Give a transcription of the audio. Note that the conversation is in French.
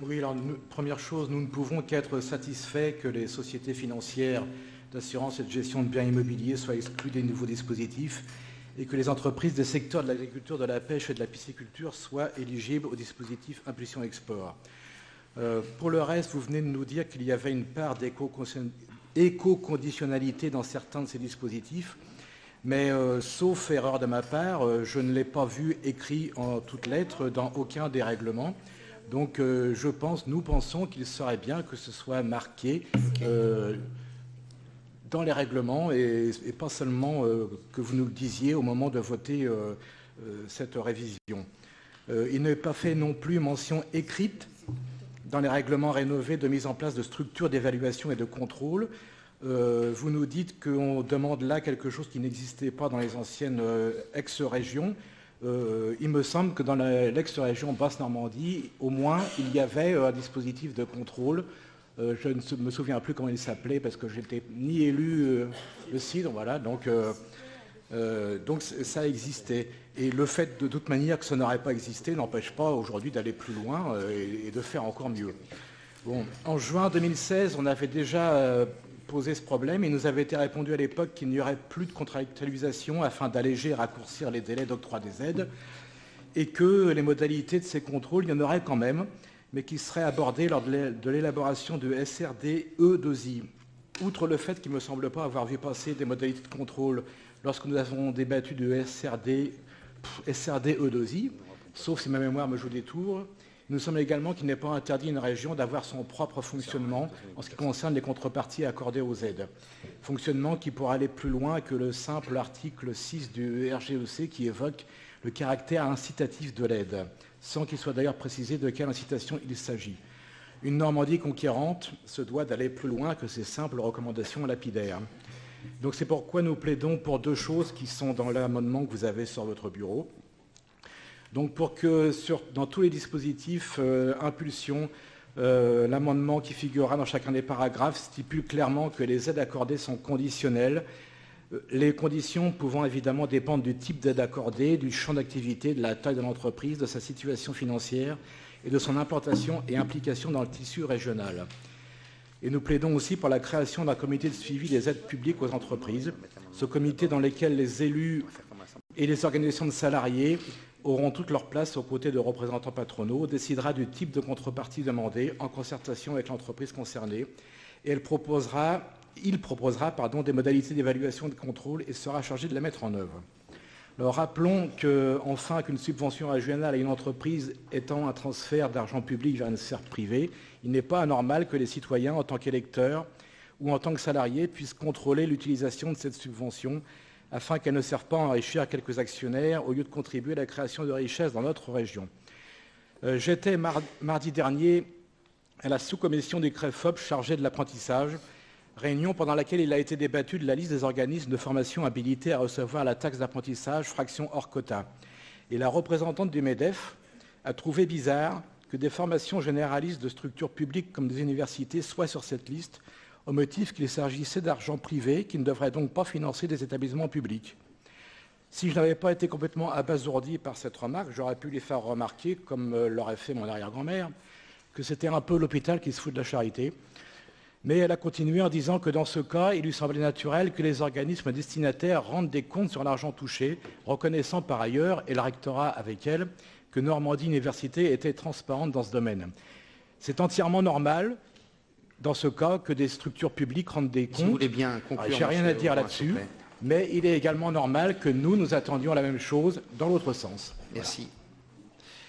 Oui, alors, première chose, nous ne pouvons qu'être satisfaits que les sociétés financières d'assurance et de gestion de biens immobiliers soient exclues des nouveaux dispositifs et que les entreprises des secteurs de l'agriculture, de la pêche et de la pisciculture soient éligibles au dispositif Impulsion Export. Pour le reste, vous venez de nous dire qu'il y avait une part d'éco-conditionnalité dans certains de ces dispositifs, mais sauf erreur de ma part, je ne l'ai pas vu écrit en toutes lettres dans aucun des règlements. Donc nous pensons qu'il serait bien que ce soit marqué dans les règlements et pas seulement que vous nous le disiez au moment de voter cette révision. Il n'est pas fait non plus mention écrite dans les règlements rénovés de mise en place de structures d'évaluation et de contrôle. Vous nous dites qu'on demande là quelque chose qui n'existait pas dans les anciennes ex-régions. Il me semble que dans l'ex-région Basse-Normandie, au moins, il y avait un dispositif de contrôle. Je ne me souviens plus comment il s'appelait parce que je n'étais ni élu le CIDRE, voilà, donc ça existait. Et le fait de toute manière que ça n'aurait pas existé n'empêche pas aujourd'hui d'aller plus loin et de faire encore mieux. Bon, en juin 2016, on avait déjà posé ce problème. Il nous avait été répondu à l'époque qu'il n'y aurait plus de contractualisation afin d'alléger et raccourcir les délais d'octroi des aides et que les modalités de ces contrôles, il y en aurait quand même, mais qui seraient abordées lors de l'élaboration de SRD-E2I. Outre le fait qu'il ne me semble pas avoir vu passer des modalités de contrôle lorsque nous avons débattu de SRD-E2I, sauf si ma mémoire me joue des tours, il nous semble également qu'il n'est pas interdit à une région d'avoir son propre fonctionnement en ce qui concerne les contreparties accordées aux aides. Fonctionnement qui pourra aller plus loin que le simple article 6 du RGEC qui évoque le caractère incitatif de l'aide, sans qu'il soit d'ailleurs précisé de quelle incitation il s'agit. Une Normandie conquérante se doit d'aller plus loin que ces simples recommandations lapidaires. Donc c'est pourquoi nous plaidons pour deux choses qui sont dans l'amendement que vous avez sur votre bureau. Donc pour que dans tous les dispositifs impulsion, l'amendement qui figurera dans chacun des paragraphes stipule clairement que les aides accordées sont conditionnelles, les conditions pouvant évidemment dépendre du type d'aide accordée, du champ d'activité, de la taille de l'entreprise, de sa situation financière et de son implantation et implication dans le tissu régional. Et nous plaidons aussi pour la création d'un comité de suivi des aides publiques aux entreprises, ce comité dans lequel les élus et les organisations de salariés auront toute leur place aux côtés de représentants patronaux, décidera du type de contrepartie demandée en concertation avec l'entreprise concernée et il proposera des modalités d'évaluation et de contrôle et sera chargé de la mettre en œuvre. Alors rappelons enfin qu'une subvention régionale à une entreprise étant un transfert d'argent public vers une sphère privée, il n'est pas anormal que les citoyens, en tant qu'électeurs ou en tant que salariés, puissent contrôler l'utilisation de cette subvention afin qu'elle ne serve pas à enrichir quelques actionnaires au lieu de contribuer à la création de richesses dans notre région. J'étais mardi dernier à la sous-commission du CREFOP chargée de l'apprentissage, réunion pendant laquelle il a été débattu de la liste des organismes de formation habilités à recevoir la taxe d'apprentissage fraction hors quota. Et la représentante du MEDEF a trouvé bizarre que des formations généralistes de structures publiques comme des universités soient sur cette liste, au motif qu'il s'agissait d'argent privé qui ne devrait donc pas financer des établissements publics. Si je n'avais pas été complètement abasourdi par cette remarque, j'aurais pu lui faire remarquer, comme l'aurait fait mon arrière-grand-mère, que c'était un peu l'hôpital qui se fout de la charité. Mais elle a continué en disant que dans ce cas, il lui semblait naturel que les organismes destinataires rendent des comptes sur l'argent touché, reconnaissant par ailleurs, et le rectorat avec elle, que Normandie Université était transparente dans ce domaine. C'est entièrement normal, dans ce cas, que des structures publiques rendent des comptes. Si vous voulez bien conclure, j'ai rien à dire là-dessus, mais il est également normal que nous attendions la même chose dans l'autre sens. Merci. Voilà.